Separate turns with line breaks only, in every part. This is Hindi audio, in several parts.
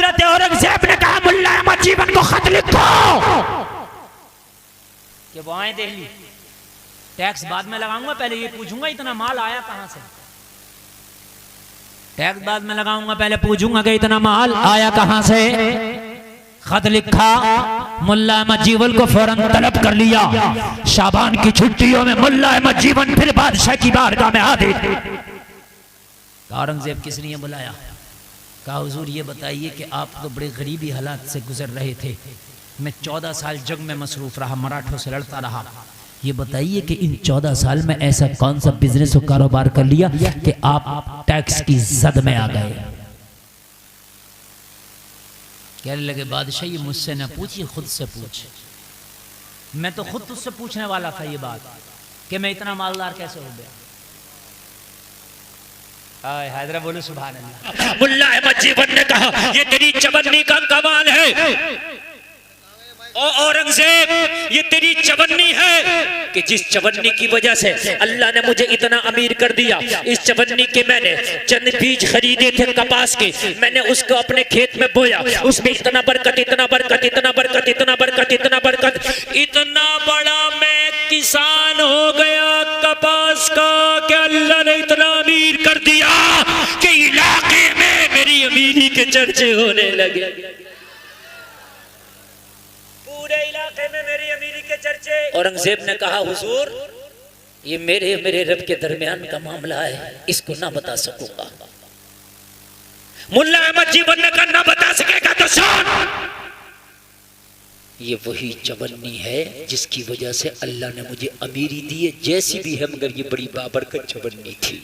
हजरत औरंगजेब ने कहा मुल्ला अहमद जीवन को खत लिखो कि वो आए दिल्ली, टैक्स बाद में लगाऊंगा, पहले ये पूछूंगा इतना माल आया कहां से। टैक्स बाद में लगाऊंगा, पहले पूछूंगा कि इतना माल आया कहां से। खत लिखा, मुल्ला अहमद जीवन को फौरन तलब कर लिया। शाबान की छुट्टियों में मुल्ला अहमद जीवन फिर बादशाह की बारगाह में हाजिर। औरंगजेब किस लिए बुलाया? कहा हुजूर ये बताइए कि आप तो बड़े गरीबी हालात से गुजर रहे थे, मैं 14 साल जंग में मसरूफ रहा, मराठों से लड़ता रहा, ये बताइए कि इन 14 साल में ऐसा कौन सा बिजनेस और कारोबार कर लिया कि आप टैक्स की जद में आ गए। कहने लगे बादशाह ये मुझसे न पूछिए, खुद से पूछ। मैं तो खुद तुझसे पूछने वाला था ये बात कि मैं इतना मालदार कैसे हो गया। हैदरा बोलो सुभान अल्लाह। मुल्ला अहमद जीवन ने कहा ये तेरी चवन्नी का कमाल है ओ औरंगजेब, ये तेरी चवन्नी है कि जिस चवन्नी की वजह से अल्लाह ने मुझे इतना अमीर कर दिया। इस चवन्नी के मैंने चंद बीज खरीदे थे कपास के, मैंने उसको अपने खेत में बोया, उसमें इतना बरकत, इतना बरकत, इतना बरकत, इतना बरकत, इतना बरकत, इतना बड़ा मैं किसान हो गया कपास का कि अल्लाह ने इतना अमीर कर दिया कि इलाके में मेरी अमीरी के चर्चे होने लगे। पूरे इलाके में मेरी अमीरी के चर्चे। औरंगजेब ने कहा हुजूर ये मेरे रब के दरमियान का मामला है, इसको ना बता सकूंगा। मुल्ला अहमद जीवन ने कहा ना बता सकेगा तो सुन, ये वही चवन्नी है जिसकी वजह से अल्लाह ने मुझे अमीरी दी है, जैसी भी है मगर ये बड़ी बाबरकत चवन्नी थी।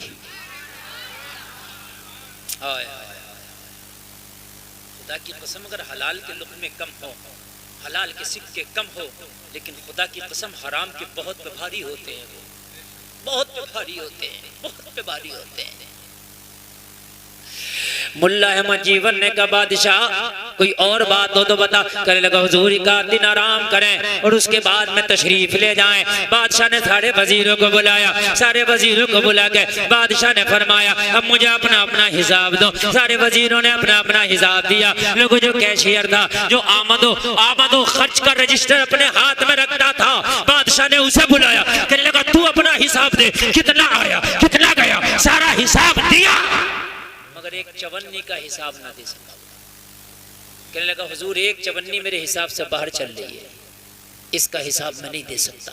खुदा की कसम अगर हलाल के लुक़्मे कम हो, हलाल के सिक्के कम हो, लेकिन खुदा की कसम हराम के बहुत पे भारी होते हैं, बहुत पे भारी होते हैं, बहुत पे भारी होते हैं। मुल्ला अहमद जीवन ने कहा बादशाह कोई और बात हो तो बता। कहने लगा हुजूर का दिन आराम करें और उसके बाद में तशरीफ ले जाएं। बादशाह ने सारे वजीरों को बुलाया, सारे वजीरों को बुला के बादशाह ने फरमाया अब मुझे अपना अपना हिसाब दो। सारे वजीरों ने अपना अपना हिसाब दिया। लोगों जो कैशियर था, जो आमदो खर्च का रजिस्टर अपने हाथ में रखता था, बादशाह ने उसे बुलाया। कहने लगा तू अपना हिसाब दे, कितना आया कितना गया, सारा हिसाब दिया मगर एक चवन्नी का हिसाब ना दे सका। कहने लगा हुजूर एक चवन्नी मेरे हिसाब से बाहर चल रही है, इसका हिसाब मैं नहीं दे सकता।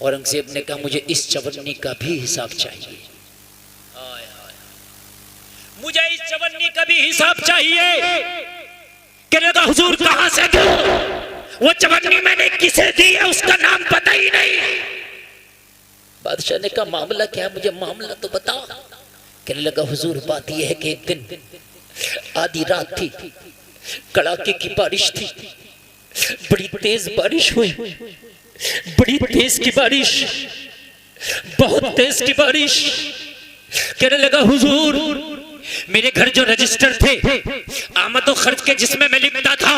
औरंगजेब ने कहा मुझे इस चवन्नी का भी हिसाब चाहिए, मुझे इस चवन्नी का भी हिसाब चाहिए। कहने लगा हुजूर कहां से दूं, वो चवन्नी मैंने किसे दी है उसका नाम पता ही नहीं। बादशाह ने कहा मामला क्या है, मुझे मामला तो बता। कहने लगा हुजूर बात यह है कि एक दिन आधी रात थी, कड़ाके की बारिश थी, बड़ी तेज बारिश हुई, बड़ी तेज की बारिश, बहुत तेज की बारिश। कहने लगा हुजूर मेरे घर जो रजिस्टर थे आमद और खर्च के जिसमें मैं लिखता था,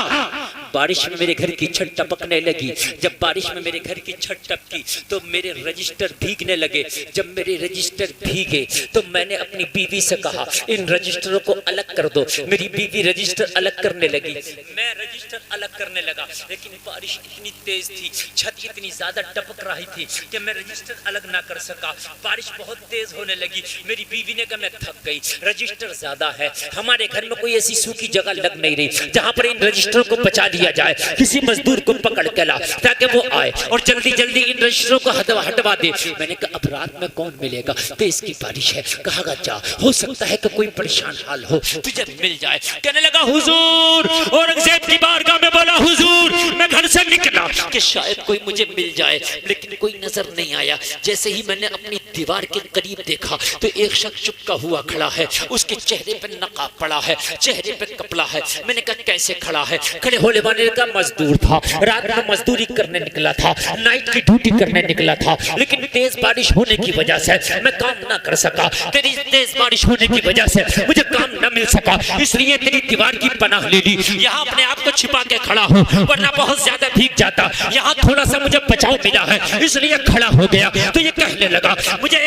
बारिश में मेरे घर की छत टपकने लगी। जब बारिश में मेरे घर की छत टपकी तो मेरे रजिस्टर भीगने लगे। जब मेरे रजिस्टर भीगे तो मैंने अपनी बीवी से कहा इन रजिस्टरों को अलग कर दो। मेरी बीवी रजिस्टर अलग करने लगी, मैं रजिस्टर अलग करने लगा, लेकिन बारिश इतनी तेज थी, छत इतनी ज्यादा टपक रही थी कि मैं रजिस्टर अलग ना कर सका। बारिश बहुत तेज होने लगी। मेरी बीवी ने कहा मैं थक गई, रजिस्टर ज्यादा है, हमारे घर में कोई ऐसी सूखी जगह लग नहीं रही जहां पर इन रजिस्टरों को बचा दिया जाए। किसी मजदूर को पकड़ के ला ताकि वो आए और जल्दी जल्दी इन रजिस्टरों को हटवा दे। मैंने कहा अब रात में कौन मिलेगा, तेज की बारिश है। कहा जा, हो सकता है कि कोई परेशान हाल हो, तुझे मिल जाए। कहने लगा हुजूर, औरंगजेब की बारगाह में बोला हुजूर मैं घर से निकला कि शायद कोई मुझे मिल जाए, लेकिन कोई नजर नहीं आया। जैसे ही मैंने अपनी दीवार के करीब देखा तो एक शख्स चुपका हुआ खड़ा है, उसके चेहरे पे नकाब पड़ा है, चेहरे पे कपड़ा है। मैंने कहा कैसे खड़ा है? खड़े होने वाले का मजदूर था, रात में मजदूरी करने निकला था, नाइट की ड्यूटी करने निकला था, लेकिन तेज बारिश होने की वजह से मैं काम ना कर सका। तेरी तेज बारिश होने की वजह से मुझे काम ना मिल सका, इसलिए तेरी दीवार की पनाह ले ली। यहाँ अपने आप को छिपा के खड़ा हूँ, वरना बहुत ज्यादा भीग जाता, यहाँ थोड़ा सा मुझे बचाव मिला है इसलिए खड़ा हो गया। तो ये कहने लगा मुझे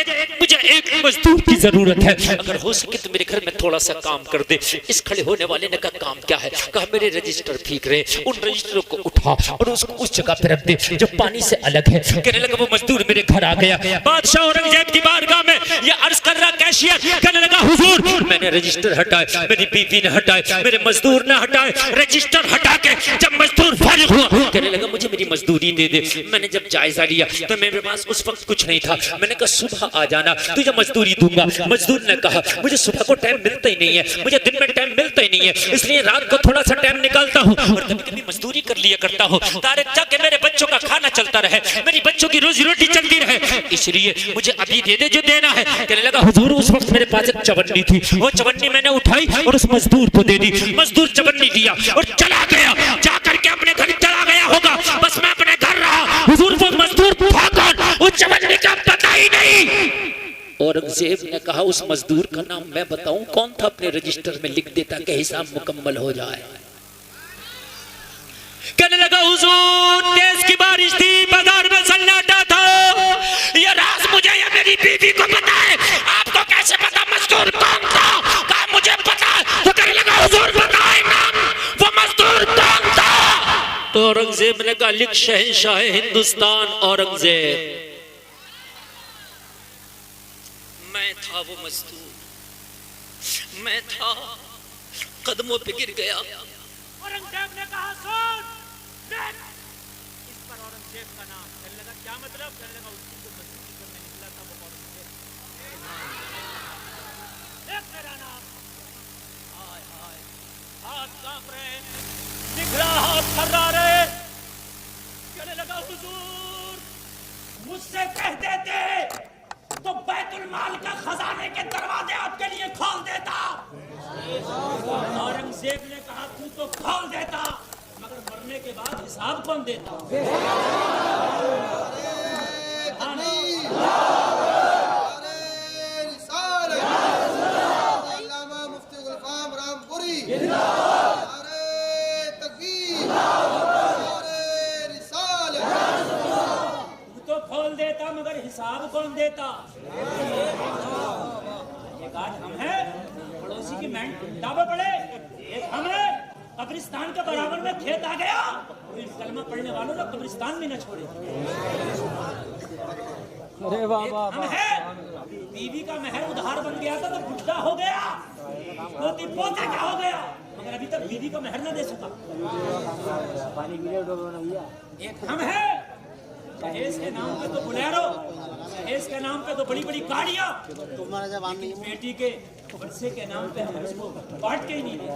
एक मजदूर की जरूरत है, अगर हो सके तो मेरे घर में थोड़ा सा काम कर दे। इस खड़े होने वाले ने कहा काम क्या है? कहा मेरे रजिस्टर भीग रहे, उन रजिस्टरों को उठा और उसको उस जगह पे रख दे जो पानी से अलग है। कहने लगा वो मजदूर मेरे घर आ गया, बादशाह औरंगजेब की बारगाह में ये अर्ज कर रहा कैशियर, कहने लगा हुजूर मैंने रजिस्टर हटाए, मेरी बीवी ने हटाए, मेरे मजदूर ने हटाए, रजिस्टर हटा के जब मजदूर फारिग हुआ कहने लगा मुझे मेरी मजदूरी दे दे। मैंने जब जायजा लिया तो मेरे पास उस वक्त कुछ नहीं था, मैंने कहा सुबह आ जाना तुझे मजदूरी दूंगा। मजदूर ने कहा मुझे सुबह को टाइम मिलता ही नहीं है, मुझे दिन में टाइम मिलता ही नहीं है, इसलिए रात को थोड़ा सा टाइम निकालता हूँ और कभी कभी मजदूरी कर लिया करता हूँ ताकि मेरे बच्चों का खाना चलता रहे, मेरी बच्चों की रोजी रोटी चलती रहे, इसलिए मुझे अभी दे दे जो देना है। कहने लगा हुजूर उस वक्त मेरे पास एक चवन्नी थी, वो चवन्नी मैंने उठाई और उस मजदूर को दे दी। मजदूर चवन्नी दिया और चला गया, जाकर के अपने घर चला गया होगा, बस मैं अपने घर रहा। हुजूर वो मजदूर था कौन? उस चवन्नी का पता ही नहीं। औरंगजेब ने कहा उस मजदूर का नाम मैं बताऊं कौन था? अपने रजिस्टर में लिख देता कि हिसाब मुकम्मल हो जाए। कहने लगा हुजूर तेज की बारिश थी, बाजार में सन्नाटा था, ये राज मुझे या मेरी बीवी को पता है, आपको कैसे पता मजदूर कौन था? कहा मुझे पता। तो कहने लगा हुजूर बताए नाम वो मजदूर कौन था? तो औरंगजेब ने कहा लिख शहंशाह हिंदुस्तान औरंगजेब, मैं था वो मजदूर, मैं था, कदमों पे गिर गया। औरंगजेब ने कहा सुन, इस पर औरंगजेब का नाम। कहने लगा क्या मतलब? कहने लगा उस दिन जो मजदूरी करने निकला था वो औरंगजेब, देख मेरा नाम। हाय हाय हाथ कांप रहे, निकला हाथ थर्रा रहे। कहने लगा हुजूर मुझसे कह देते तो बैतुल माल का खजाने के दरवाजे आपके लिए खोल देता। औरंगजेब ने कहा तू तो खोल देता मगर मरने के बाद हिसाब कौन देता? तू तो खोल देता मगर हिसाब कौन देता? एक आज हम हैं पड़ोसी की डाबे पड़े, एक हम हैं कब्रिस्तान के बराबर में खेत आ गया, कलमा पढ़ने वालों ने कब्रिस्तान में न छोड़े। अरे वाह, हम हैं बीवी का मेहर उधार बन गया था तो बुढ़ा हो गया, पोती पोते का हो गया मगर अभी तक बीवी का मेहर न दे सका। एक हम हैं जहेज के नाम पे तो बुलेरो, जहेज के नाम पे तो बड़ी बड़ी गाड़ियां, बेटी के वर्षे के नाम पे हम उसको बांट के ही नहीं देते।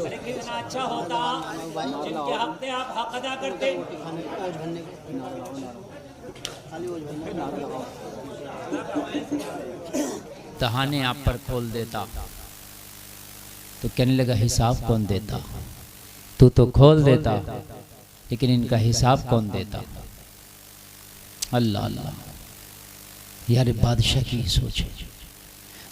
अरे कितना अच्छा होता जिनके हक पे आप हक अदा करते।
दहाने आप पर खोल देता तो कहने लगा हिसाब कौन देता? तू तो खोल देता लेकिन इनका हिसाब कौन देता? अल्लाह अल्लाह यार बादशाह की सोच है।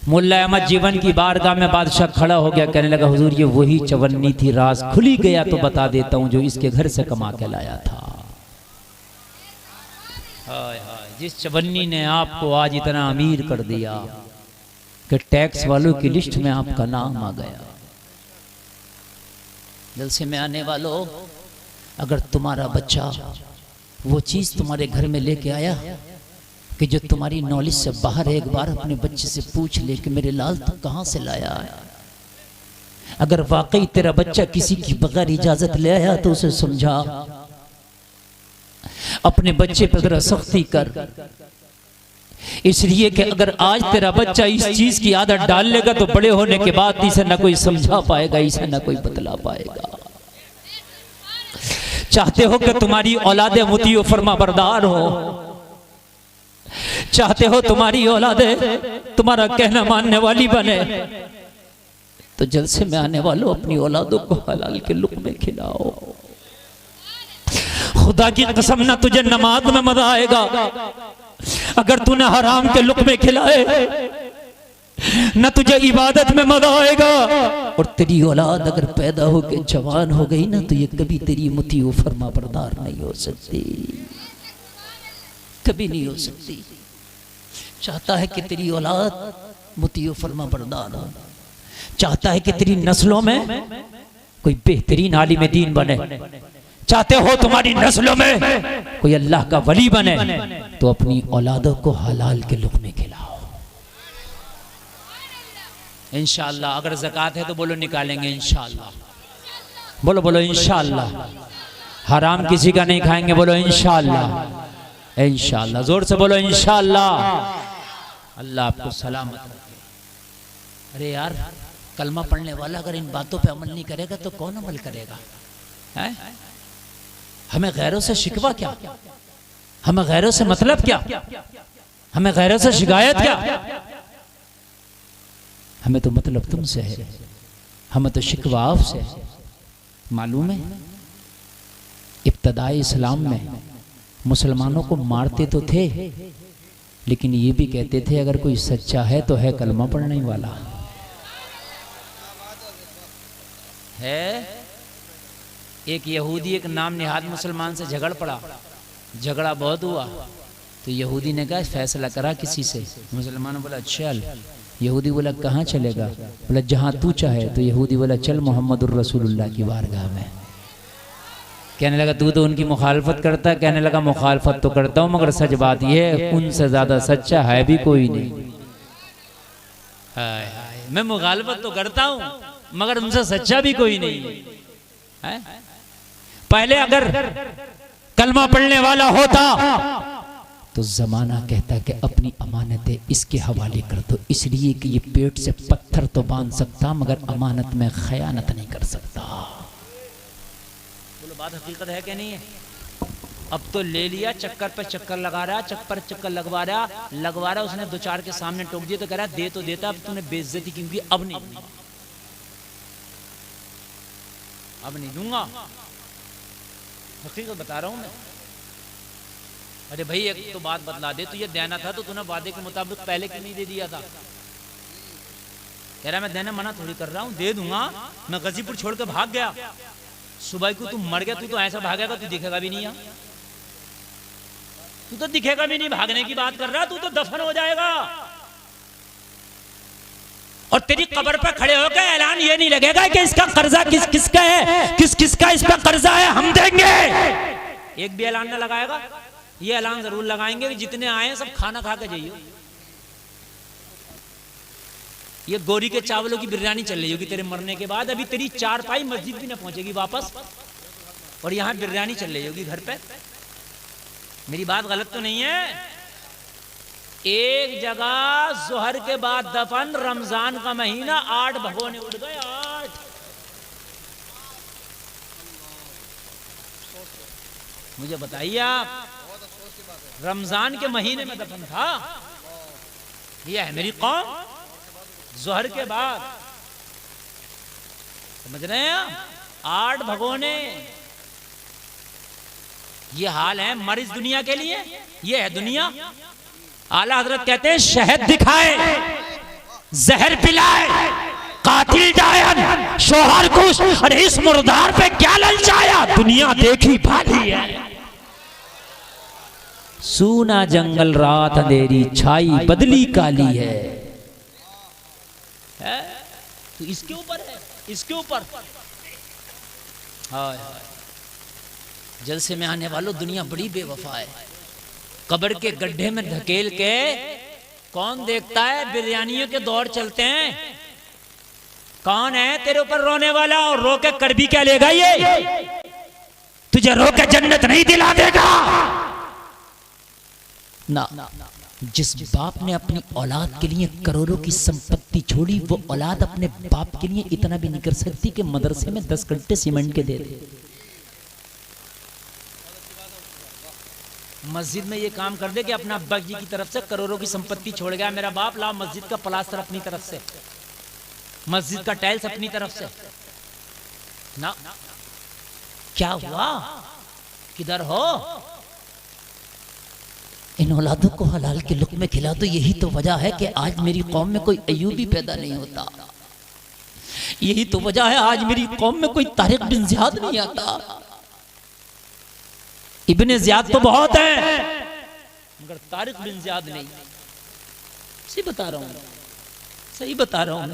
मुल्ला अहमद जीवन की बारगाह में बादशाह खड़ा हो गया, कहने लगा हुजूर ये वही चवन्नी थी, राज खुली गया तो बता देता हूं जो इसके घर से कमा के लाया था। हाय हाय जिस चवन्नी ने आपको आज इतना अमीर कर दिया कि टैक्स वालों की लिस्ट में आपका नाम आ गया। जलसे में आने वालों, अगर तुम्हारा बच्चा वो चीज तुम्हारे घर में लेके आया कि जो तुम्हारी नॉलेज से बाहर है, एक बार अपने बच्चे से पूछ ले कि मेरे लाल तू कहां से लाया है। अगर वाकई तेरा बच्चा किसी की बगैर इजाजत ले आया तो उसे समझा, अपने बच्चे पर जरा सख्ती कर, इसलिए कि अगर आज तेरा बच्चा इस चीज की आदत डाल लेगा तो बड़े होने के बाद इसे ना कोई समझा पाएगा, इसे ना कोई बतला पाएगा। चाहते हो कि तुम्हारी औलादे मुतीओ फरमा बरदार हो, चाहते हो तुम्हारी औलादे तुम्हारा कहना मानने वाली बने, तो जलसे में आने वालों अपनी औलादों को हलाल के लुक़्मे खिलाओ। खुदा की कसम ना तुझे नमाज में मजा आएगा अगर तूने हराम के लुक़्मे खिलाए। न तुझे इबादत में मजा आएगा। और तेरी औलाद अगर पैदा होकर जवान हो गई ना, तो ये कभी तेरी मुती फरमा बरदार नहीं हो सकती, कभी नहीं हो सकती। चाहता है कि तेरी औलाद मुती फरमा बरदार हो, चाहता है कि तेरी नस्लों में कोई बेहतरीन आलिम दीन बने, चाहते हो तुम्हारी नस्लों में कोई अल्लाह का वली बने, तो अपनी औलादों को हलाल के लुक़मे खिलाओ इंशाअल्लाह। अगर ज़कात है तो बोलो निकालेंगे इंशाअल्लाह, बोलो बोलो इंशाअल्लाह। हराम किसी का नहीं खाएंगे, बोलो इंशाअल्लाह, इंशाअल्लाह। जोर से बोलो इंशाअल्लाह। अल्लाह आपको सलामत रखे। अरे यार, कलमा पढ़ने वाला अगर इन बातों पे अमल नहीं करेगा तो कौन अमल करेगा? है? हमें गैरों से शिकवा क्या, हमें गैरों से मतलब क्या, हमें गैरों से शिकायत क्या? हमें तो मतलब तुमसे है, हमें तो शिकवा आपसे। मालूम है इब्तदाई इस्लाम में मुसलमानों को मारते तो थे, लेकिन ये भी कहते थे अगर कोई सच्चा है तो है कलमा पढ़ने वाला है। एक यहूदी एक नाम निहाद मुसलमान से झगड़ पड़ा, झगड़ा बहुत हुआ, तो यहूदी ने कहा फैसला करा किसी से। मुसलमान ने बोला चल। यहूदी बोला कहाँ चलेगा? बोला जहाँ तू चाहे। तो यहूदी बोला चल मोहम्मदुर रसूलुल्लाह की बारगाह में। कहने लगा तू तो उनकी मुखालफत करता है। कहने लगा मुखालफत तो करता हूँ, मगर सच बात यह है उनसे ज्यादा सच्चा है भी कोई नहीं। हाय हाय, मैं मुखालफत तो करता हूँ मगर उनसे सच्चा भी कोई नहीं है। पहले अगर कलमा पढ़ने वाला होता तो जमाना कहता कि अपनी अमानतें इसके हवाले कर दो, इसलिए कि ये पेट से पत्थर तो बांध सकता मगर अमानत में खयानत नहीं कर सकता। बोलो बात हकीकत है कि नहीं है? अब तो ले लिया, चक्कर पर चक्कर लगा रहा, चक्कर चक्कर लगवा रहा। उसने दो चार के सामने टोक दिया तो कह रहा दे तो देता, अब तूने बेइज्जती क्यों की? अब नहीं, अब नहीं दूंगा। हकीकत बता रहा हूं मैं। अरे भाई एक तो बात बतला दे, तुझे देना था तो तूने वादे के मुताबिक पहले क्यों नहीं दे दिया था? कह रहा मैं देने मना थोड़ी कर रहा हूं, दे दूंगा। मैं गाजीपुर छोड़ के भाग गया, सुबह को तू मर गया, तू तो ऐसा भागेगा तू दिखेगा भी नहीं यहाँ, तू तो दिखेगा भी नहीं। भागने की बात कर रहा, तू तो दफन हो जाएगा। और तेरी कब्र पर खड़े होकर ऐलान ये नहीं लगेगा कि इसका कर्जा किस किसका है, किस किसका इस पर कर्जा है, हम देंगे। एक भी ऐलान ना लगाएगा। ये ऐलान जरूर लगाएंगे कि जितने आए सब खाना खा के जाइए। ये गोरी के चावलों की बिरयानी चल रही होगी तेरे मरने के बाद, अभी तेरी चारपाई मस्जिद भी ना पहुंचेगी वापस, और यहां बिरयानी चल रही होगी घर पे। मेरी बात गलत तो नहीं है? एक जगह जोहर के बाद दफन, रमजान का महीना, 8 भगोने उड़ गए। 8 मुझे बताइए आप, रमजान के महीने में दफन था। यह है मेरी कौम, जोहर के बाद, समझ रहे हैं आप? 8 भगोने। ये हाल है मर इस दुनिया के लिए, ये है दुनिया। आला हजरत कहते हैं शहद दिखाए, जहर पिलाए, कातिल डायन, शोहर कुश, और इस मुर्दार पे क्या ललचाया? दुनिया देखी भाली है। सूना जंगल रात अंधेरी छाई, बदली काली है। तो इसके ऊपर है, इसके ऊपर। हाय हाय, जलसे में आने वालों दुनिया बड़ी बेवफा है। कब्र के गड्ढे में धकेल के कौन देखता है? बिरयानियों के दौर चलते हैं। कौन है तेरे ऊपर रोने वाला? और रो के कर भी क्या लेगा? ये तुझे रो के जन्नत नहीं दिला देगा ना। जिस बाप ने अपनी औलाद के लिए करोड़ों की संपत्ति छोड़ी, वो औलाद अपने बाप के लिए इतना भी नहीं कर सकती कि मदरसे में 10 घंटे सीमेंट के दे दे। मस्जिद में ये काम कर दे कि अपना अब्बा जी की तरफ से करोड़ों की संपत्ति छोड़ गया मेरा बाप, ला मस्जिद का प्लास्टर अपनी तरफ से, मस्जिद का टाइल्स अपनी तरफ से ना। क्या हुआ? किधर हो? इन औलादों को हलाल के लुक़्मे खिला दो। यही तो वजह है कि आज मेरी कौम में कोई अय्यूबी पैदा नहीं होता। यही तो वजह है आज मेरी कौम में कोई तारिक बिन ज़ियाद नहीं आता। इब्ने ज़ियाद तो बहुत है मगर तारिक बिन ज़ियाद नहीं। सही बता रहा हूं, सही बता रहा हूं।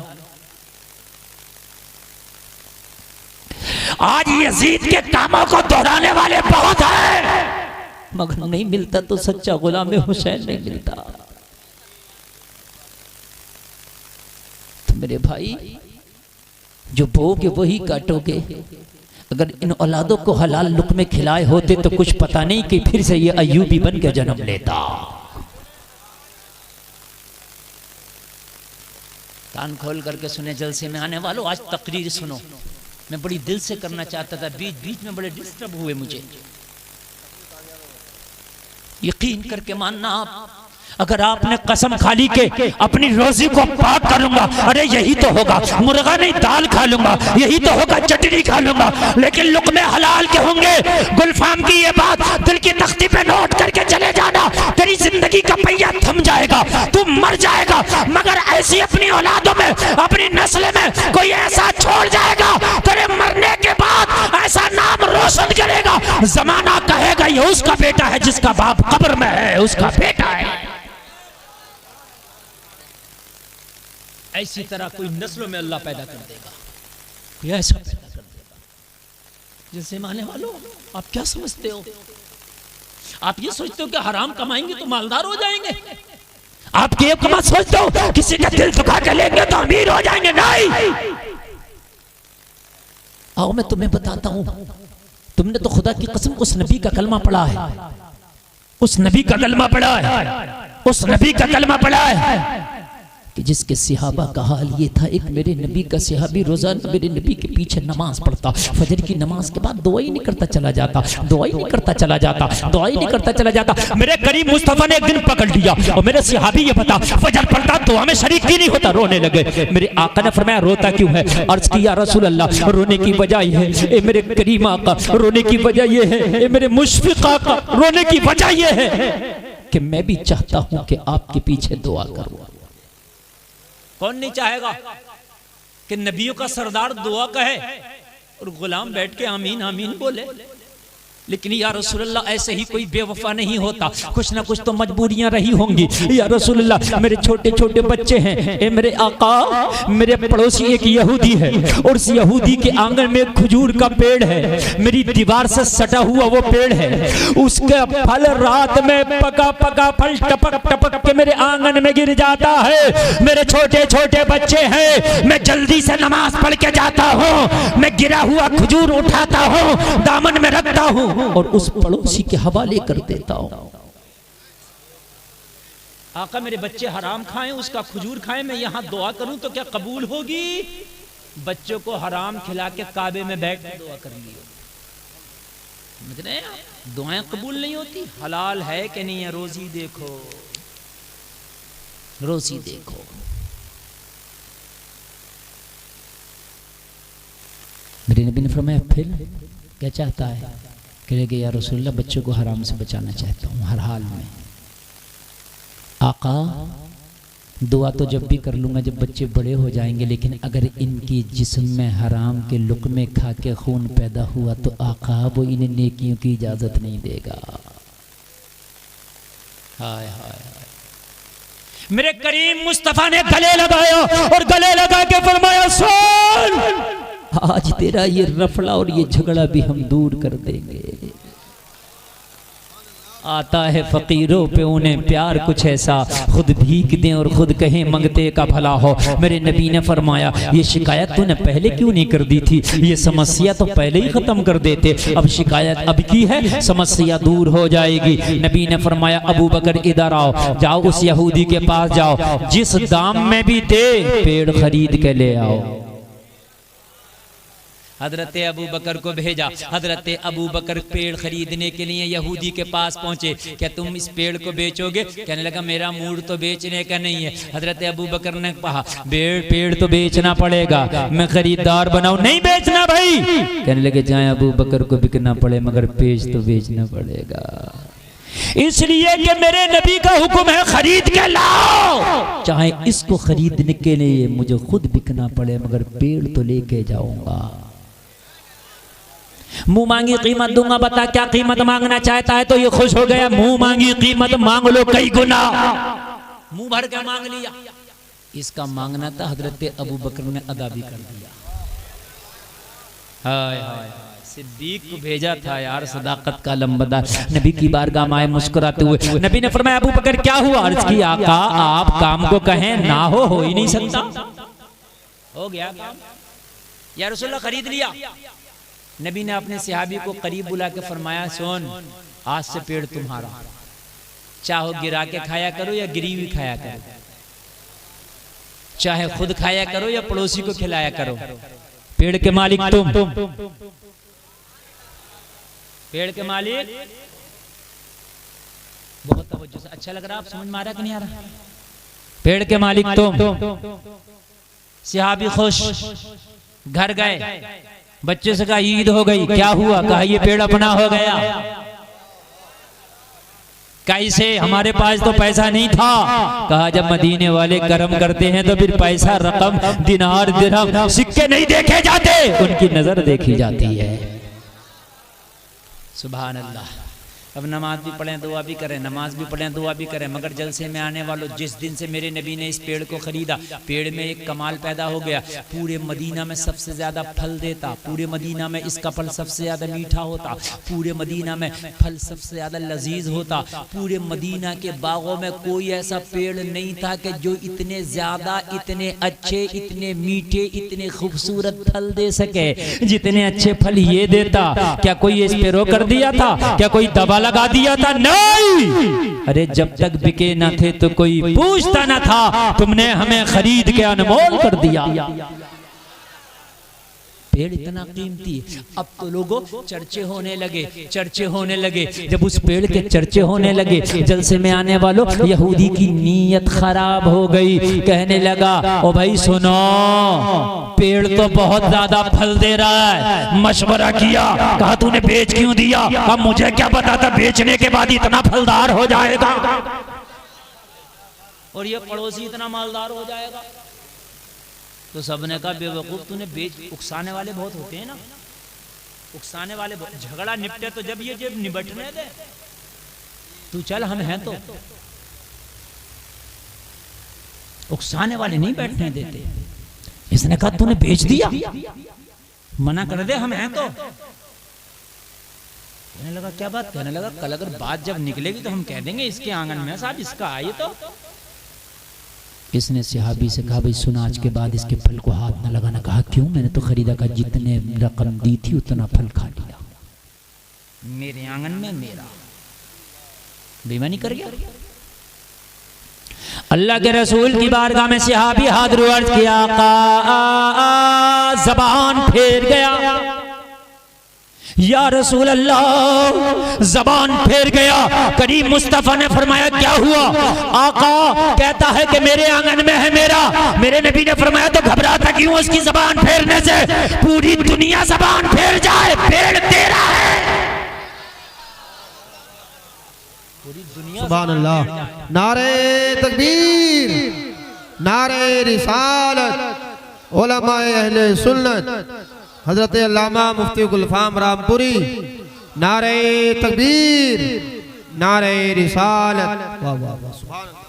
आज यजीद के कामों को दोहराने वाले बहुत हैं
मगर नहीं मिलता तो सच्चा गुलाम हुसैन नहीं मिलता। तो मेरे भाई जो बोगे वही काटोगे। अगर इन औलादों को हलाल लुक़्मे खिलाए होते तो कुछ पता नहीं कि फिर से ये अय्यूबी बन के जन्म लेता। कान खोल करके सुने जलसे में आने वालों, आज तकरीर सुनो। मैं बड़ी दिल से करना चाहता था, बीच बीच में बड़े डिस्टर्ब हुए मुझे। यकीन करके मानना आप, अगर आपने कसम खा ली के अपनी रोजी को पाक करूंगा, अरे यही तो होगा, मुर्गा नहीं दाल खा लूंगा, यही तो होगा चटनी खा लूंगा, लेकिन लुक़्मे हलाल के होंगे। गुलफाम की ये बात दिल की तख्ती पे नोट करके चले जाना, तेरी जिंदगी का पहिया थम जाएगा, तू मर जाएगा। मगर ऐसी अपनी औलादों में, अपनी नस्ल में कोई ऐसा छोड़ जाएगा, तेरे मरने के बाद ऐसा नाम रोशन करेगा, जमाना कहेगा ये उसका बेटा है, जिसका बाप कब्र में है उसका बेटा है। ऐसी तरह कोई नस्लों में अल्लाह पैदा कर देगा, कोई ऐसा पैदा कर देगा। जैसे माने वालों, आप क्या समझते हो? आप ये सोचते हो कि हराम कमाएंगे तो मालदार हो जाएंगे? आप ये कमा सोचते हो किसी का दिल दुखा के लेंगे तो अमीर हो जाएंगे? नहीं। आओ मैं तुम्हें बताता हूं, तुमने तो खुदा की कसम उस नबी का कलमा पढ़ा है, उस नबी का कलमा पढ़ा है, उस नबी का कलमा पढ़ा है कि जिसके सिहाबा का हाल ये था। एक मेरे नबी का सिहाबी रोजाना मेरे नबी के पीछे नमाज पढ़ता, फजर की नमाज के बाद दुआ ही नहीं करता चला जाता, दुआ ही नहीं करता चला जाता, दुआ ही नहीं करता चला जाता। मेरे करीम मुस्तफा ने एक दिन पकड़ लिया और मेरे सिहाबी ये बता, फजर पढ़ता दुआ में शरीक ही नहीं होता, रोने लगे। मेरे आका ने फरमाया रोता क्यों है? अर्ज किया रसूल अल्लाह, रोने की वजह ये है, ए मेरे करीम आका, रोने की वजह ये है, ए मेरे मुशफिक आका, रोने की वजह ये है कि मैं भी चाहता हूं कि आपके पीछे दुआ करूं। कौन नहीं चाहेगा कि नबियों का सरदार दुआ कहे और गुलाम बैठ के आमीन आमीन बोले? लेकिन या रसूलल्लाह ऐसे ही कोई बेवफा नहीं होता, कुछ ना कुछ तो मजबूरियां रही होंगी। या रसूलल्लाह मेरे छोटे छोटे बच्चे हैं, ए मेरे आका, मेरे पड़ोसी एक यहूदी है और उस यहूदी के आंगन में एक खजूर का पेड़ है, मेरी दीवार से सटा हुआ वो पेड़ है, उसका फल रात में पका पका फल टपक टपक के मेरे आंगन में गिर जाता है। मेरे छोटे छोटे बच्चे हैं, मैं जल्दी से नमाज पढ़ के जाता हूँ, मैं गिरा हुआ खजूर उठाता हूँ, दामन में रखता हूँ और उस पड़ोसी के हवाले कर देता हूं। आका मेरे बच्चे हराम खाएं, उसका खजूर खाएं, मैं यहां दुआ करूं तो क्या कबूल होगी? बच्चों को हराम खिला के काबे में बैठ के दुआ कर लियो, समझ रहे हैं? दुआएं कबूल नहीं होती। हलाल है कि नहीं है? रोजी देखो, रोजी देखो। मेरे नबी ने फरमाया फिर क्या चाहता है? कहेगा या रसूलल्लाह बच्चों को हराम से बचाना चाहता हूँ हर हाल में। आका दुआ तो जब भी कर लूँगा जब बच्चे बड़े हो जाएंगे, लेकिन अगर इनकी जिस्म में हराम के लुक़्मे खा के खून पैदा हुआ तो आका वो इन्हें नेकियों की इजाज़त नहीं देगा। हाय हाय मेरे करीम मुस्तफ़ा ने गले लगाया और गले लगा के फरमाया सुन, आज तेरा ये रफड़ा और ये झगड़ा भी हम दूर कर देंगे। आता है फकीरों पे उन्हें प्यार कुछ ऐसा, खुद भीख दें और खुद कहें मंगते का भला हो। मेरे नबी ने फरमाया ये शिकायत तूने पहले क्यों नहीं कर दी थी? ये समस्या तो पहले ही खत्म कर देते, अब शिकायत अब की है, समस्या दूर हो जाएगी। नबी ने फरमाया अबू बकर इधर आओ, जाओ उस यहूदी के पास जाओ, जिस दाम में भी दे पेड़ खरीद के ले आओ। हजरत अबू बकर को भेजा, हजरत अबू बकर पेड़ खरीदने के लिए यहूदी के पास पहुंचे। क्या तुम इस पेड़ को बेचोगे? कहने लगा मेरा मूड तो बेचने का नहीं है। हजरत अबू बकर ने कहा पेड़ तो बेचना पड़ेगा, मैं खरीदार बनाऊं। नहीं बेचना भाई। कहने लगे चाहे अबू बकर को बिकना पड़े मगर पेड़ तो बेचना पड़ेगा। इसलिए कि मेरे नबी का हुक्म है खरीद के लाओ, चाहे इसको खरीदने के लिए मुझे खुद बिकना पड़े, मगर पेड़ तो लेके जाऊंगा। मुंह मांगी कीमत दूंगा, बता क्या कीमत मांगना चाहता है? तो ये खुश हो गया, मुंह मांगी कीमत मांग लो कई गुना। मुंह भर के मांग लिया। इसका मांगना था, हजरत अबू बकर ने अदा भी कर दिया। हाय हाय, सिद्दीक को भेजा था यार, सदाकत का लंबदार। नबी की बारगाह में आए मुस्कुराते हुए। नबी ने फरमाया अबू बकर क्या हुआ? अर्ज की आका आप काम को कहें ना हो ही नहीं सकता। हो गया काम या रसूलल्लाह, खरीद लिया। नबी ने अपने सहाबी को करीब बुला के फरमाया सुन, आज से पेड़ तुम्हारा, चाहो गिरा के खाया करो या गिरी हुई खाया करो, चाहे खुद खाया करो या पड़ोसी को खिलाया करो, पेड़ के मालिक तुम। पेड़ के मालिक, बहुत तवज्जो से, अच्छा लग रहा, आप समझ में आ रहा कि नहीं आ रहा? पेड़ के मालिक तुम। सहाबी खुश, घर गए, बच्चे से कहा ईद हो गई, क्या हुआ? कहा ये पेड़ अपना हो गया। कैसे? हमारे पास तो पैसा नहीं था। कहा जब मदीने वाले कर्म करते हैं तो फिर पैसा, रकम, दिनार, दिरहम, सिक्के नहीं देखे जाते, उनकी नजर देखी जाती है। सुभान अल्लाह। अब नमाज भी पढ़ें दुआ भी करें, नमाज भी पढ़ें दुआ भी करें, मगर जलसे में आने वालों, जिस दिन से मेरे नबी ने इस पेड़ को खरीदा, पेड़ में एक कमाल पैदा हो गया। पूरे मदीना में सबसे ज्यादा फल देता, पूरे मदीना में इसका फल सबसे ज्यादा मीठा होता, पूरे मदीना में फल सबसे ज्यादा लजीज होता। पूरे मदीना के बागों में कोई ऐसा पेड़ नहीं था कि जो इतने ज्यादा, इतने अच्छे, इतने मीठे, इतने खूबसूरत फल दे सके जितने अच्छे फल ये देता। क्या कोई इस पे रोक कर दिया था? क्या कोई दबा लगा दिया था? नहीं। अरे जब तक बिके ना थे तो कोई पूछता ना था, तुमने हमें खरीद के अनमोल कर दिया। पेड़ इतना कीमती। अब तो लोगों चर्चे होने लगे, चर्चे होने लगे। जब उस पेड़ के चर्चे होने लगे, जलसे में आने वालों, यहूदी की नीयत खराब हो गई। कहने लगा ओ भाई सुनो, पेड़ तो बहुत ज्यादा फल दे रहा है। मशवरा किया, कहा तूने बेच क्यों दिया? अब मुझे क्या पता था बेचने के बाद इतना फलदार हो जाएगा और ये पड़ोसी इतना मालदार हो जाएगा। तो सबने कहा बेवकूफ, तूने बेच, उकसाने वाले बहुत होते हैं ना, उकसाने वाले। झगड़ा निपटे तो जब ये जब निबटने दे, तू चल हम हैं तो। उकसाने वाले नहीं बैठने देते। इसने कहा तूने बेच दिया, मना कर दे, हम हैं तो। कहने लगा क्या बात? कहने लगा कल अगर बात जब निकलेगी तो हम कह देंगे इसके आंगन में साहब इसका आइए तो। इसने सहाबी से कहा भाई सुना, आज के बाद इसके फल को हाथ न लगाना। कहा क्यों? मैंने तो खरीदा, का जितने रकम दी थी उतना फल खा लिया, मेरे आंगन में मेरा। बेईमानी कर गया। अल्लाह के रसूल की बारगाह में सहाबी हाथ अर्ज किया, ज़बान फेर गया। या रसूल अल्लाह, जबान फेर गया। करीम मुस्तफा ने फरमाया क्या हुआ? आका कहता है कि मेरे आंगन में है मेरा। मेरे नबी ने फरमाया तो घबराता क्यों उसकी जबान फेरने से? पूरी दुनिया जबान फेर जाए, पेड़ तेरा है। पूरी दुनिया।
सुभान अल्लाह। नारे तकबीर, नारे रिसालत। उलमाए अहले सुन्नत हजरत अल्लामा मुफ्ती गुलफाम रामपुरी, नारे तकबीर, नारे रिसालत। वाह वाह वाह,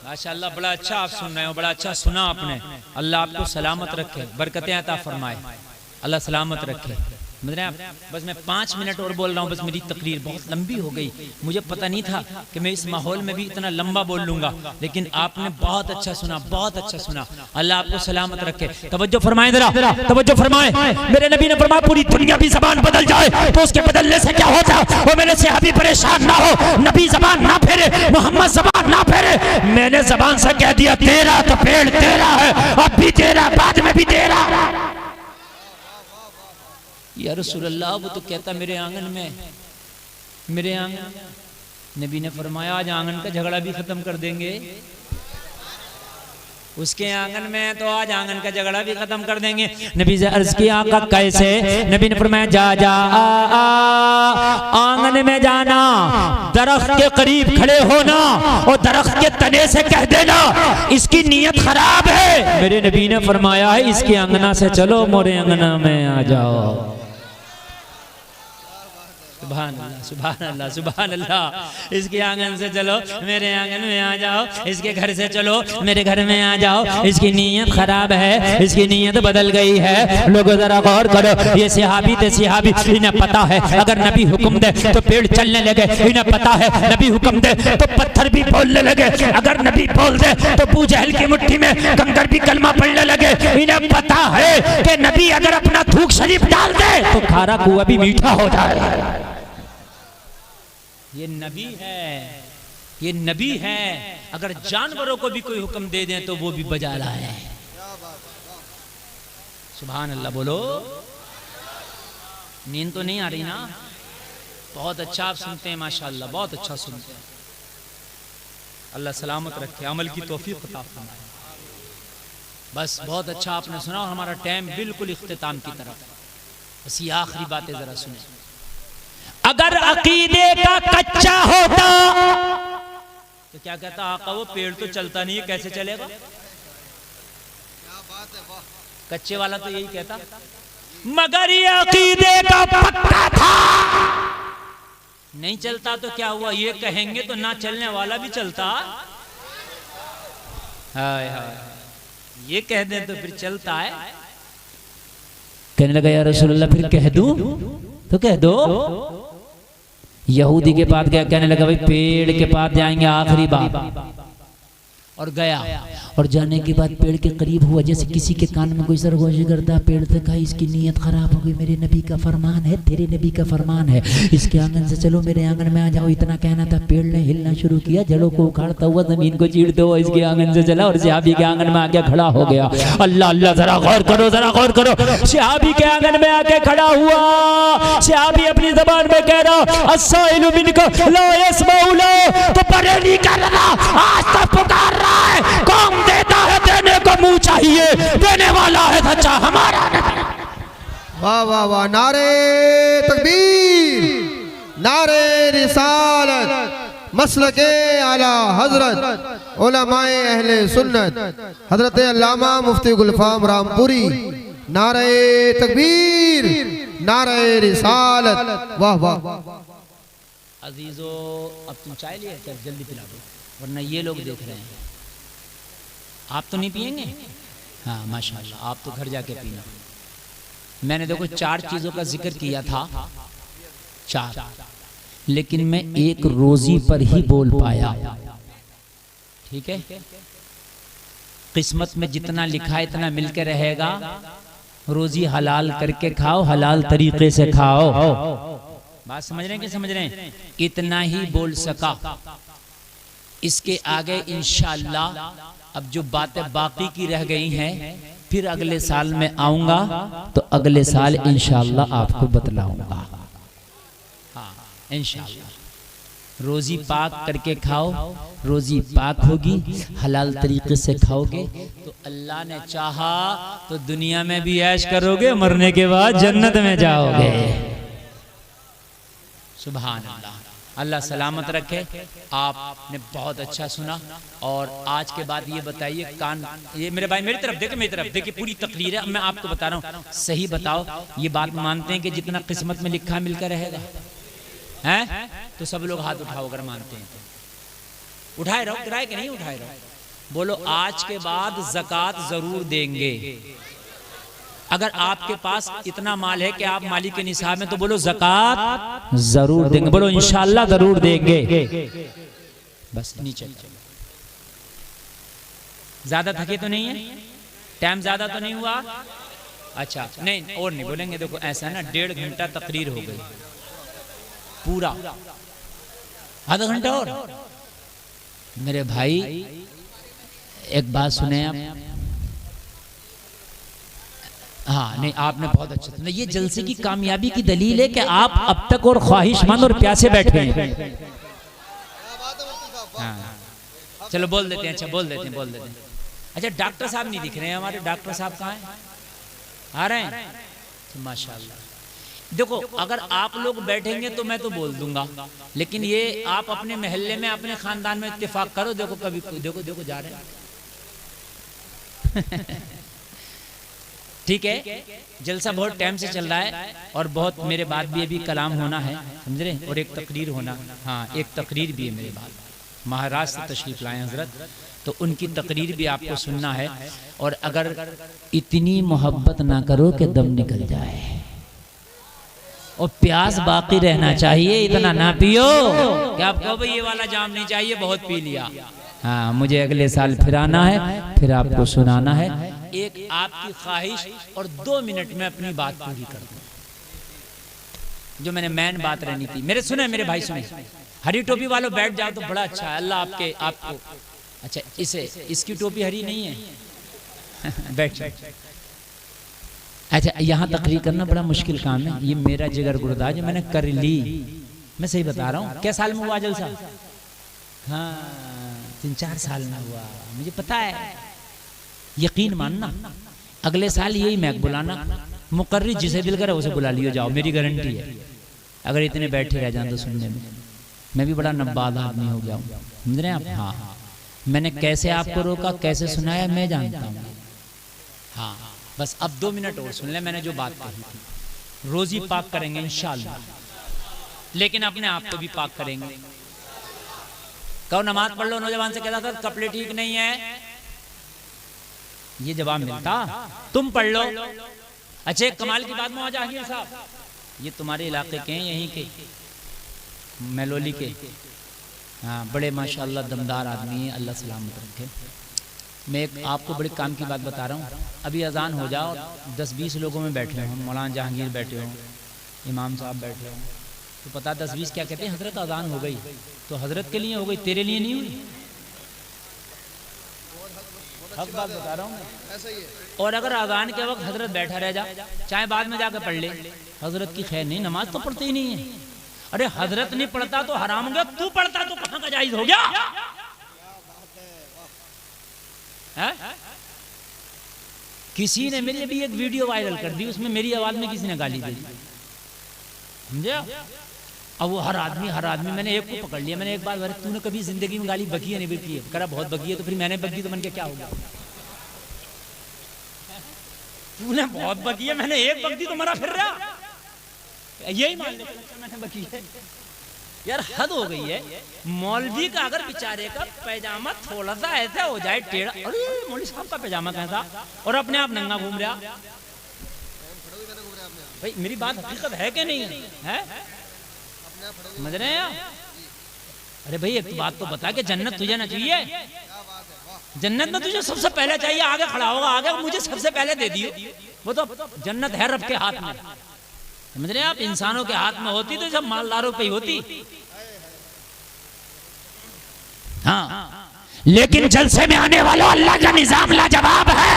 माशाअल्लाह। बड़ा अच्छा आप सुन रहे हो, बड़ा अच्छा सुना आपने। अल्लाह आपको सलामत रखे, बरकतें अता फरमाए, अल्लाह सलामत रखे। बस मैं 5 मिनट और बोल रहा हूँ, बस मेरी तकरीर बहुत लंबी हो गई। मुझे पता नहीं था कि मैं इस माहौल में भी इतना लंबा बोल लूंगा, लेकिन आपने बहुत अच्छा सुना, बहुत अच्छा सुना। अल्लाह आपको सलामत रखे। तवज्जो फरमाए, जरा तवज्जो फरमाए। मेरे नबी ने फरमाया पूरी दुनिया की जबान बदल जाए तो उसके बदलने से क्या होता है? वो मेरे सहाबी परेशान ना हो, नबी जबान ना फेरे, मोहम्मद जबान ना फेरे। मैंने जबान से कह दिया तेरा तो पेड़ तेरा है, अब भी तेरा, बाद में भी तेरा। या रसूल अल्लाह, वो तो कहता मेरे आंगन में, मेरे आंगन। नबी ने फरमाया आज आंगन का झगड़ा भी खत्म कर देंगे। उसके आंगन में तो आज आंगन का झगड़ा भी खत्म कर देंगे। नबी से अर्ज किया आका कैसे? नबी ने फरमाया जा जा आंगन में जाना, दरख्त के करीब खड़े होना और दरख्त के तने से कह देना इसकी नीयत खराब है। मेरे नबी ने फरमाया है इसके अंगना से चलो मोरे अंगना में आ जाओ। सुभान अल्लाह, सुभान अल्लाह, सुभान अल्लाह। इसके आंगन से चलो मेरे आंगन में आ जाओ, इसके घर से चलो मेरे घर में आ जाओ। इसकी नीयत खराब है, इसकी नीयत बदल गई है। लोगों जरा गौर करो, ये सहाबी थे सहाबी, इन्हें पता है अगर नबी हुक्म दे तो पेड़ चलने लगे, इन्हें पता है नबी हुक्म दे तो पत्थर भी बोलने लगे, अगर नबी बोल दे तो अबू जहल की मुट्ठी में कंकर भी कलमा पढ़ने लगे। इन्हें पता है कि नबी अगर अपना थूक शरीफ डाल दे तो खारा कुआं भी मीठा हो जाए। ये नबी है, ये नबी है। अगर जानवरों को भी कोई हुक्म दे दें तो वो भी बजा लाए। सुभान अल्लाह बोलो। नींद तो नहीं आ रही ना? बहुत अच्छा आप सुनते हैं माशाअल्लाह, बहुत अच्छा सुनते हैं। अल्लाह सलामत रखे, अमल की तौफीक अता फरमाए। बस बहुत अच्छा आपने सुना और हमारा टाइम बिल्कुल इख्तिताम की तरफ। बस ये आखिरी बातें जरा सुने। अगर अकीदे का कच्चा होता तो क्या कहता आका वो पेड़ तो चलता नहीं है, कैसे चलेगा? कच्चे वाला तो यही कहता। मगर ये अकीदे का पक्का था, नहीं चलता तो क्या हुआ? ये कहेंगे तो ना चलने वाला भी चलता। हाय हाय, ये कह दे तो फिर चलता है। कहने लगा या रसूलुल्लाह फिर कह दूं? तो कह दो। यहूदी के पास गया, कहने लगा भाई पेड़ के पास जाएंगे आखिरी बार। और गया और जाने के बाद पेड़ के करीब हुआ, जैसे किसी के कान में कोई सरगोशी करता। पेड़ से कहा इसकी नीयत खराब हो गई, मेरे नबी का फरमान है, तेरे नबी का फरमान है, इसके आंगन से चलो मेरे आंगन में आ जाओ। इतना कहना था, पेड़ ने हिलना शुरू किया, जड़ों को उखाड़ता हुआ जमीन को चीरते हुआ इसके आंगन से चला और सहाबी के आंगन में आके खड़ा हो गया। अल्लाह अल्लाह, जरा गौर करो, जरा गौर करो। सहाबी के आंगन में आके खड़ा हुआ, सहाबी अपनी जबान में कह रहा अस्साइलु मिनको ला यस्माउ ला, तो परे नहीं कर रहा, आज तक पुकार रहा है। कौन देता है? देने को मुंह चाहिए, देने वाला है सच्चा हमारा नबी।
वाह वाह वाह, नारे तकबीर, नारे रिसालत, मसलके आला हजरत उलमाए अहले सुन्नत हजरत अल्लामा मुफ्ती गुलफाम रामपुरी। नारे तकबीर, नारे रिसालत। वाह वाह।
अजीजो अब तुम चाय लिया क्या? जल्दी पिला दो वरना ये लोग देख रहे हैं। आप तो नहीं पिएंगे? हाँ माशाल्लाह, आप तो घर जाके पीना। मैंने देखो 4 चीजों का जिक्र किया था, 4, लेकिन मैं एक रोजी पर ही बोल पाया। ठीक है, किस्मत में जितना लिखा है इतना मिलकर रहेगा। रोजी हलाल करके खाओ, हलाल तरीके से खाओ। बात समझ रहे हैं कि समझ रहे हैं? इतना ही बोल सका। इसके आगे इंशाअल्लाह अब जो बातें बाकी की रह गई हैं फिर अगले साल में आऊंगा तो अगले साल इंशाअल्लाह आपको बतलाऊंगा। हाँ इंशाअल्लाह। रोजी पाक करके खाओ, रोजी पाक होगी, हलाल तरीके से खाओगे तो अल्लाह ने चाहा तो दुनिया में भी ऐश करोगे, मरने के बाद जन्नत में जाओगे। सुभान अल्लाह। अल्लाह सलामत रखे। आपने बहुत अच्छा सुना। और आज के बाद ये बताइए, कान ये मेरे भाई मेरी तरफ देखे, मेरी तरफ देखिए, पूरी तकरीर है, मैं आपको बता रहा हूँ, सही बताओ ये बात मानते हैं कि जितना किस्मत में लिखा मिलकर रहेगा? हैं तो सब लोग हाथ उठाओ अगर मानते हैं तो। उठाए रहो, गिराए कि नहीं उठाए रहो। बोलो आज के बाद ज़कात जरूर देंगे। अगर आपके पास इतना माल है कि आप मालिक के निसाब में, तो बोलो ज़कात जरूर देंगे। बोलो इंशाअल्लाह जरूर देंगे। बस नीचे ज्यादा थके तो नहीं है? टाइम ज्यादा तो नहीं हुआ? अच्छा नहीं, और नहीं बोलेंगे। देखो ऐसा है ना, 1.5 घंटा तकरीर हो गई पूरा, आधा घंटा और। मेरे भाई एक बात सुने आप। हाँ नहीं, आपने बहुत अच्छा सुना। ये जलसे की कामयाबी की दलील है कि आप अब तक और ख्वाहिशमंद और प्यासे बैठे हैं। हाँ चलो बोल देते हैं, अच्छा बोल देते हैं, बोल देते हैं। अच्छा डॉक्टर साहब नहीं दिख रहे हैं हमारे, डॉक्टर साहब कहाँ हैं? आ रहे हैं? तो माशाल्लाह। देखो अगर आप लोग बैठेंगे तो मैं तो बोल दूंगा, लेकिन ये आप अपने मोहल्ले में अपने खानदान में इत्तेफाक करो। देखो कभी देखो देखो जा रहे हैं ठीक है, जलसा बहुत टाइम से चल रहा है और बहुत मेरे बाद भी अभी कलाम होना है, समझ रहे, और एक तकरीर होना। हाँ एक तकरीर भी है मेरे बाद, महाराष्ट्र से तशरीफ लाए हजरत, तो उनकी तकरीर भी आपको सुनना है। और अगर इतनी मोहब्बत ना करो कि दम निकल जाए, और प्यास बाकी रहना चाहिए, इतना ना पियो कि आप कहो भाई ये वाला जाम नहीं चाहिए, बहुत पी लिया। हाँ मुझे अगले साल फिर आना है, फिर आपको सुनाना है। एक आपकी ख्वाहिश और 2 मिनट में अपनी बात पूरी कर दूं, जो मैंने मेन बात रहनी थी। मेरे सुने मेरे भाई सुने, हरी टोपी वालों बैठ जाओ तो बड़ा अच्छा है, अल्लाह आपको अच्छा इसकी टोपी हरी नहीं है बैठ जाओ। अच्छा यहाँ तकरीर करना बड़ा मुश्किल काम है, ये मेरा जिगर गुर्दा जो मैंने कर ली, मैं सही बता रहा हूँ। क्या साल में हुआ जलसा? हाँ 3-4 साल में हुआ, मुझे पता है। यकीन मानना अगले साल यही मैक बुलाना, मुकर्री जिसे दिल करे उसे बुला लियो जाओ, मेरी गारंटी है। अगर इतने बैठे रह जाए तो सुनने में, मैं भी बड़ा नब्बाद आदमी हो गया हूँ, समझ रहे हैं आप? हाँ मैंने कैसे आपको रोका, कैसे सुनाया मैं जानता हूँ। हाँ बस अब 2 मिनट और सुन ले, मैंने जो बात कही थी। रोजी पाक करेंगे इंशाअल्लाह, लेकिन अपने आप को भी पाक करेंगे। कहो नमाज पढ़ लो, नौजवान से कहता था कपड़े ठीक नहीं है, ये जवाब मिलता तुम पढ़ लो। अच्छा कमाल की बात मौज आहिर साहब, ये तुम्हारे इलाके के हैं, यहीं के मेलोली के, हाँ बड़े माशाल्लाह दमदार आदमी है, अल्लाह सलामत रखे। मैं एक आपको बड़े काम की बात बता रहा हूँ। अभी अजान हो जाओ, 10-20 लोगों में बैठे हों, मौलाना जहांगीर बैठे हों, इमाम साहब बैठे हों, तो पता 10-20 क्या कहते हैं, हजरत अजान हो गई। तो हजरत के लिए हो गई, तेरे लिए नहीं हुई। हक बात बता रहा हूँ मैं। और अगर अजान के वक्त हजरत बैठा रह जा, चाहे बाद में जाकर पढ़ ले, हजरत की खैर नहीं, नमाज तो पढ़ते ही नहीं है। अरे हजरत नहीं पढ़ता तो हराम हो गया, तू पढ़ता तो कहाँ का जायज हो गया है? किसी ने मेरी अभी एक वीडियो वायरल कर दी, उसमें मेरी आवाज में किसी ने गाली दी, समझे? अब वो हर आदमी मैंने एक को पकड़ लिया, मैंने एक बार, अरे तूने कभी जिंदगी में गाली बकी है नहीं बकी है? करा बहुत बकी है। तो फिर मैंने बकी तो मन के क्या हो गया? तूने बहुत बकी है, मैंने एक बकी तो मरा फिर रहा, यही मान ले मैंने बकी है। यार हद हो गई है। मौलवी का अगर बेचारे का पैजामा थोड़ा सा ऐसा हो जाए टेढ़ा, अरे मौलवी साहब का पैजामा कैसा, और अपने आप नंगा घूम रहा। भाई मेरी बात हकीकत है कि नहीं है? समझ रहे हैं? अरे भाई एक बात तो बता कि जन्नत तुझे ना चाहिए? जन्नत में तुझे सबसे पहले चाहिए, आगे खड़ा होगा, आगे मुझे सबसे पहले दे दियो। वो तो जन्नत है रब के हाथ में, समझ रहे हैं आप? इंसानों के हाथ में होती तो सब मालदारों पे ही होती। हाँ लेकिन जलसे में आने वालों अल्लाह का निजाम लाजवाब है,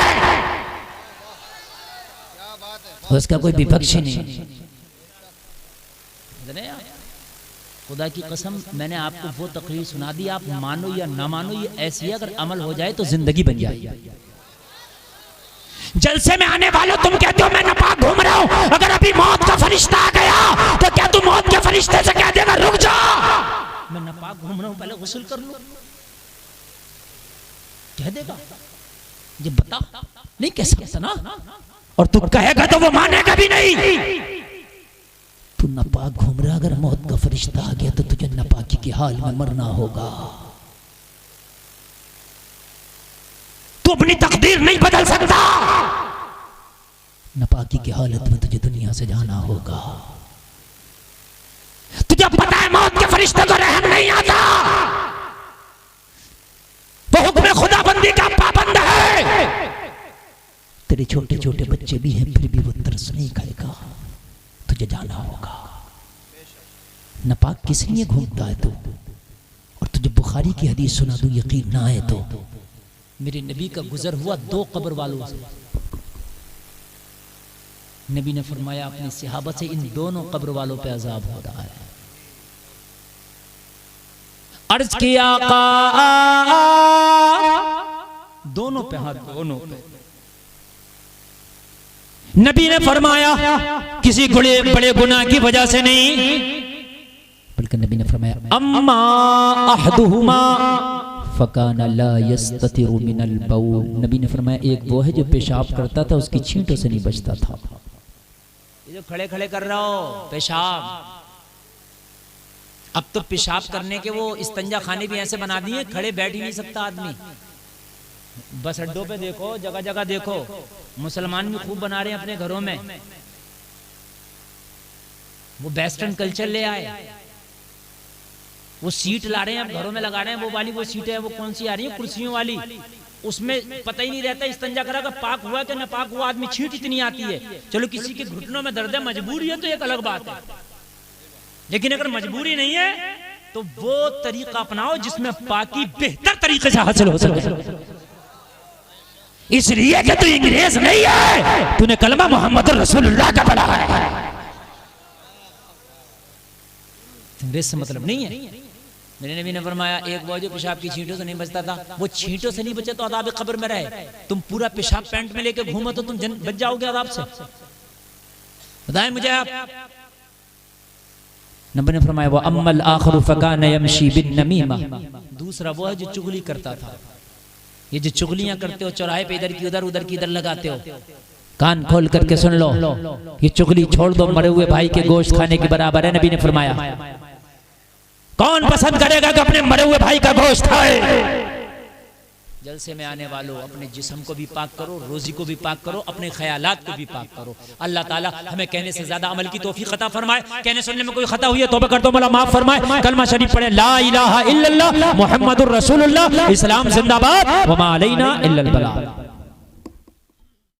उसका कोई विपक्ष नहीं। खुदा की कसम मैंने आपको वो तकरीर सुना दी, आप मानो या ना मानो ये ऐसी है, अगर अमल हो जाए तो जिंदगी बन जाएगी। जलसे में आने वालों तुम कहते हो मैं नापाक घूम रहा हूं, अगर अभी मौत का फरिश्ता आ गया तो क्या तुम मौत के फरिश्ते से कह देगा रुक जा, मैं नापाक घूम रहा हूं, पहले गुस्ल कर लो? कह देगा? ये बता नहीं कह सकता ना, और तू कहेगा तो वो मानेगा भी नहीं। तू नापाक घूम रहा, अगर मौत का फरिश्ता आ गया तो तुझे नापाकी के हाल में मरना होगा। तू अपनी तकदीर नहीं बदल सकता, नापाकी की हालत में तुझे दुनिया से जाना होगा। तुझे पता है मौत के फरिश्ते को रहम नहीं आता, वो हुक्म खुदाबंदी का पाबंद है। तेरे छोटे छोटे बच्चे भी हैं, फिर भी वो तरस नहीं खाएगा, तुझे जाना होगा। नापाक किस लिए घूमता है तू? और तुझे बुखारी की हदीस सुना दूं, यकीन ना आए तो मेरे नबी का गुजर हुआ 2 कब्र वालों से। नबी ने फरमाया अपने सहाबा से, इन दोनों कब्र वालों पे अजाब हो रहा है। अर्ज किया आका दोनों पे हाथ, दोनों पे।
नबी ने फरमाया किसी बड़े गुनाह की वजह से नहीं,
बल्कि नबी ने फरमाया
अम्मा अहदुहुमा
फकान ला यस्ततिरु मिनल बौल। नबी ने फरमाया एक वो है जो पेशाब करता था उसकी छींटों से नहीं बचता था।
ये जो खड़े खड़े कर रहा हो पेशाब, अब तो पेशाब करने के वो इस्तंजा खाने भी ऐसे बना दिए, खड़े बैठ ही नहीं सकता आदमी। बस अड्डों पे देखो, जगह जगह देखो, मुसलमान भी खूब बना रहे हैं अपने घरों में। वो वेस्टर्न कल्चर ले आए, वो सीट ला रहे हैं, अब घरों में लगा रहे हैं। वो वाली वो सीटें है, वो कौन सी आ रही है, कुर्सियों वाली, उसमें पता ही नहीं रहता इस्तंजा करा का पाक हुआ कि न पाक हुआ। आदमी छींट इतनी आती है। चलो किसी के घुटनों में दर्द है, मजबूरी है तो एक अलग बात है, लेकिन अगर मजबूरी नहीं है तो वो तरीका अपनाओ जिसमें पाकी बेहतर तरीके से हासिल हो सके। इसलिए कि तू अंग्रेज नहीं है, तूने कलमा मोहम्मद रसूलुल्लाह का पढ़ा है। अंग्रेज से मतलब नहीं है। मेरे नबी ने फरमाया एक वो जो पेशाब की छींटों से नहीं बचता था, वो छींटों से नहीं बचे तो अदाब कब्र में रहे। तुम पूरा पेशाब पैंट में लेके घूमो तो तुम बच जाओगे अदाब से। बताएं मुझे आप।
नबी ने फरमाया वो अम्मल आखिरु फकान यमशी बिन नमीमा।
दूसरा वो है जो चुगली करता था। ये जो चुगलियां करते हो, चौराहे पे इधर की उधर, उधर की इधर लगाते हो,
कान खोल करके सुन लो, ये चुगली छोड़ दो, मरे हुए भाई के गोश्त खाने के बराबर है। नबी ने फरमाया
कौन पसंद करेगा कि अपने मरे हुए भाई का गोश्त खाए। जलसे में आने वालों, अपने जिस्म को भी पाक करो, रोजी को भी पाक करो, अपने ख्यालात को भी पाक करो। अल्लाह ताला हमें कहने से ज्यादा अमल की तौफीक अता फरमाए। कहने सुनने में कोई खता हुई है तौबा कर दो, मौला माफ फरमाए। कलमा शरीफ पढ़े, ला इलाहा इल्लल्लाह मुहम्मदुर रसूलुल्लाह, इस्लाम जिंदाबाद, वमा अलैना इल्लल बलाग।